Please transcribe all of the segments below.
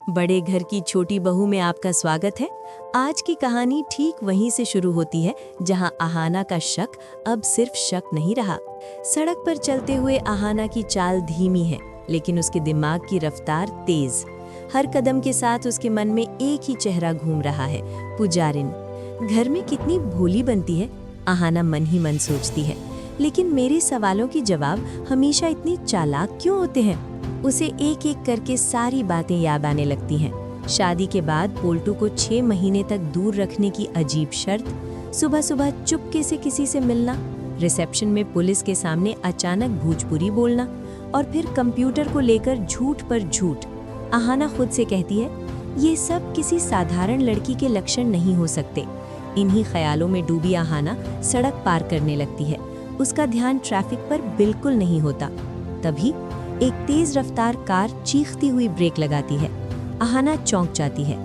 बड़े घर की छोटी बहू में आपका स्वागत है। आज की कहानी ठीक वहीं से शुरू होती है जहां आहाना का शक अब सिर्फ शक नहीं रहा। सड़क पर चलते हुए आहाना की चाल धीमी है, लेकिन उसके दिमाग की रफ्तार तेज। हर कदम के साथ उसके मन में एक ही चेहरा घूम रहा है, पुजारिन। घर में कितनी भोली बनती है, आहाना मन ही मन सोचती है। लेकिन मेरे सवालों के जवाब हमेशा इतने चालाक क्यों होते हैं? उसे एक एक करके सारी बातें याद आने लगती हैं। शादी के बाद पोल्टू को 6 महीने तक दूर रखने की अजीब शर्त, सुबह सुबह चुपके से किसी से मिलना, रिसेप्शन में पुलिस के सामने अचानक भोजपुरी बोलना और फिर कंप्यूटर को लेकर झूठ पर झूठ। आहाना खुद से कहती है, ये सब किसी साधारण लड़की के लक्षण नहीं हो सकते। इन्हीं ख्यालों में डूबी आहाना सड़क पार करने लगती है। उसका ध्यान ट्रैफिक पर बिल्कुल नहीं होता। तभी एक तेज रफ्तार कार चीखती हुई ब्रेक लगाती है। आहाना चौंक जाती है।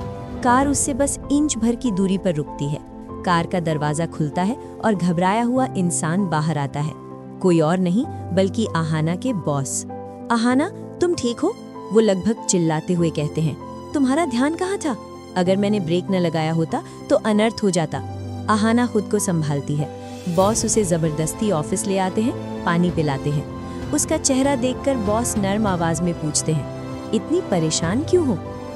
कार उससे बस इंच भर की दूरी पर रुकती है। कार का दरवाजा खुलता है और घबराया हुआ इंसान बाहर आता है। कोई और नहीं बल्कि आहाना के बॉस। आहाना, तुम ठीक हो? वो लगभग चिल्लाते हुए कहते हैं। तुम्हारा ध्यान कहाँ था? अगर मैंने ब्रेक न लगाया होता तो अनर्थ हो जाता। आहाना खुद को संभालती है। बॉस उसे जबरदस्ती ऑफिस ले आते हैं, पानी पिलाते हैं। उसका चेहरा देखकर बॉस नर्म आवाज में पूछते हैं, इतनी परेशान क्यों हो?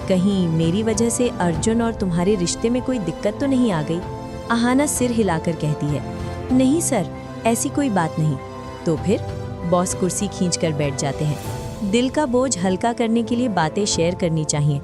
कहीं मेरी वजह से अर्जुन और तुम्हारे रिश्ते में कोई दिक्कत तो नहीं आ गई? आहाना सिर हिलाकर कहती है, नहीं सर, ऐसी कोई बात नहीं। तो फिर? बॉस कुर्सी खींचकर बैठ जाते हैं। दिल का बोझ हल्का करने के लिए बातें शेयर करनी चाहिए।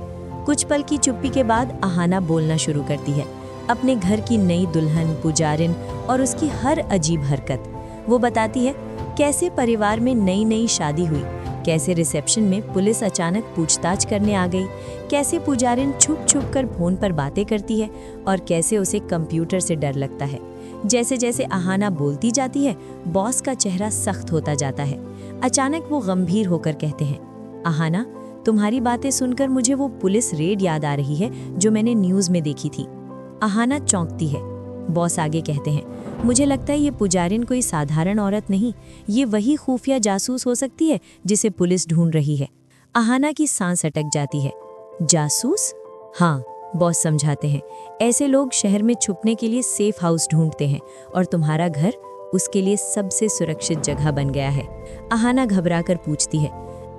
कुछ पल की चुप्पी के बाद आहाना बोलना शुरू करती है, अपने घर की नई दुल्हन पुजारिन और उसकी हर अजीब हरकत। वो बताती है कैसे परिवार में नई नई शादी हुई, कैसे रिसेप्शन में पुलिस अचानक पूछताछ करने आ गई, कैसे पुजारिन छुप छुप कर फोन पर बातें करती है और कैसे उसे कंप्यूटर से डर लगता है। जैसे जैसे आहाना बोलती जाती है, बॉस का चेहरा सख्त होता जाता है। अचानक वो गंभीर होकर कहते हैं, आहाना, तुम्हारी बातें सुनकर मुझे वो पुलिस रेड याद आ रही है जो मैंने न्यूज़ में देखी थी। आहाना चौंकती है। बॉस आगे कहते हैं, मुझे लगता है ये पुजारिन कोई साधारण औरत नहीं, ये वही खुफिया जासूस हो सकती है जिसे पुलिस ढूंढ रही है। आहाना की सांस अटक जाती है। जासूस? हाँ, बॉस समझाते हैं, ऐसे लोग शहर में छुपने के लिए सेफ हाउस ढूंढते हैं और तुम्हारा घर उसके लिए सबसे सुरक्षित जगह बन गया है। आहाना घबराकर पूछती है,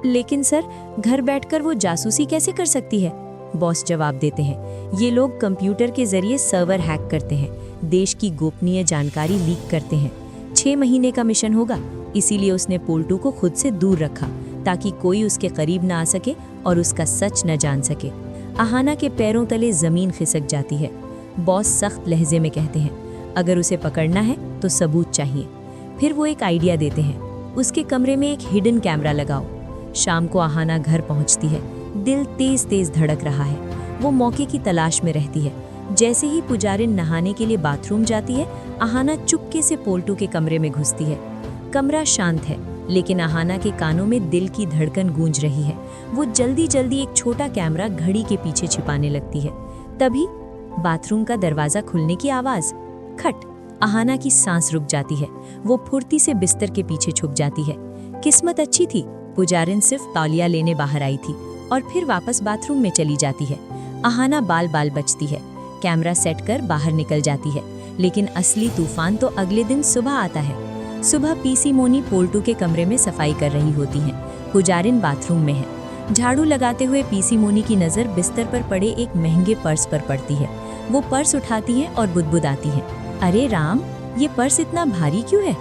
लेकिन सर, घर बैठकर वो जासूसी कैसे कर सकती है? बॉस जवाब देते हैं, ये लोग कंप्यूटर के जरिए सर्वर हैक करते हैं, देश की गोपनीय जानकारी लीक करते हैं। 6 महीने का मिशन होगा, इसीलिए उसने पोल्टू को खुद से दूर रखा ताकि कोई उसके करीब ना आ सके और उसका सच न जान सके। आहाना के पैरों तले जमीन खिसक जाती है। बॉस सख्त लहजे में कहते हैं, अगर उसे पकड़ना है तो सबूत चाहिए। फिर वो एक आइडिया देते हैं, उसके कमरे में एक हिडन कैमरा लगाओ। शाम को आहाना घर पहुंचती है। दिल तेज तेज धड़क रहा है। वो मौके की तलाश में रहती है। जैसे ही पुजारिन नहाने के लिए बाथरूम जाती है, आहाना चुपके से पोल्टू के कमरे में घुसती है। कमरा शांत है, लेकिन आहाना के कानों में दिल की धड़कन गूंज रही है। वो जल्दी जल्दी एक छोटा कैमरा घड़ी के पीछे छिपाने लगती है। तभी बाथरूम का दरवाजा खुलने की आवाज। खट! आहाना की सांस रुक जाती है। वो फुर्ती से बिस्तर के पीछे छुप जाती है। किस्मत अच्छी थी, पुजारिन सिर्फ तौलिया लेने बाहर आई थी और फिर वापस बाथरूम में चली जाती है। आहाना बाल बाल बचती है, कैमरा सेट कर बाहर निकल जाती है। लेकिन असली तूफान तो अगले दिन सुबह आता है। सुबह पीसी मोनी पोल्टू के कमरे में सफाई कर रही होती हैं। पुजारिन बाथरूम में है। झाड़ू लगाते हुए पीसी मोनी की नज़र बिस्तर पर पड़े एक महंगे पर्स पर पड़ती है। वो पर्स उठाती है और बुदबुदाती है, अरे राम, ये पर्स इतना भारी क्यों है?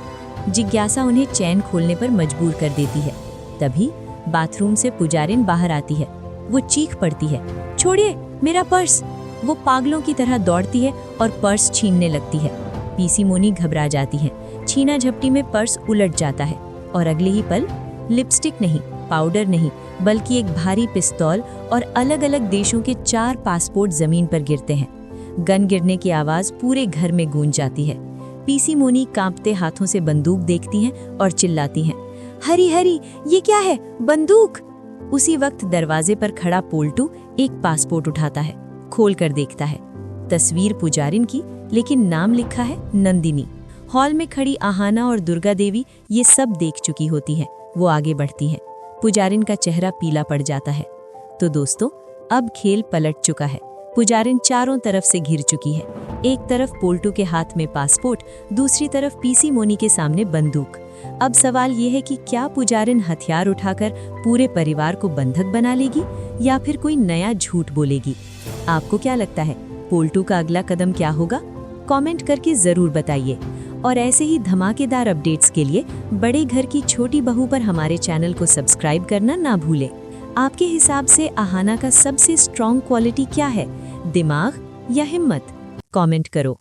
जिज्ञासा उन्हें चैन खोलने पर मजबूर कर देती है। तभी बाथरूम से पुजारिन बाहर आती है। वो चीख पड़ती है, छोड़िए मेरा पर्स! वो पागलों की तरह दौड़ती है और पर्स छीनने लगती है। पीसी मोनी घबरा जाती है। छीना झपटी में पर्स उलट जाता है और अगले ही पल लिपस्टिक नहीं, पाउडर नहीं, बल्कि एक भारी पिस्तौल और अलग अलग देशों के 4 पासपोर्ट जमीन पर गिरते हैं। गन गिरने की आवाज पूरे घर में गूंज जाती है। पीसी मोनी कांपते हाथों से बंदूक देखती हैं और चिल्लाती हैं, हरी हरी, ये क्या है? बंदूक! उसी वक्त दरवाजे पर खड़ा पोल्टू एक पासपोर्ट उठाता है, खोल कर देखता है। तस्वीर पुजारिन की, लेकिन नाम लिखा है नंदिनी। हॉल में खड़ी आहाना और दुर्गा देवी ये सब देख चुकी होती हैं। वो आगे बढ़ती हैं। पुजारिन का चेहरा पीला पड़ जाता है। तो दोस्तों, अब खेल पलट चुका है। पुजारिन चारों तरफ से घिर चुकी है। एक तरफ पोल्टू के हाथ में पासपोर्ट, दूसरी तरफ पीसी मोनी के सामने बंदूक। अब सवाल ये है कि क्या पुजारिन हथियार उठाकर पूरे परिवार को बंधक बना लेगी या फिर कोई नया झूठ बोलेगी? आपको क्या लगता है, पोल्टू का अगला कदम क्या होगा? कमेंट करके जरूर बताइए। और ऐसे ही धमाकेदार अपडेट्स के लिए बड़े घर की छोटी बहू पर हमारे चैनल को सब्सक्राइब करना ना भूलें। आपके हिसाब से आहाना का सबसे स्ट्रॉन्ग क्वालिटी क्या है, दिमाग या हिम्मत? कमेंट करो।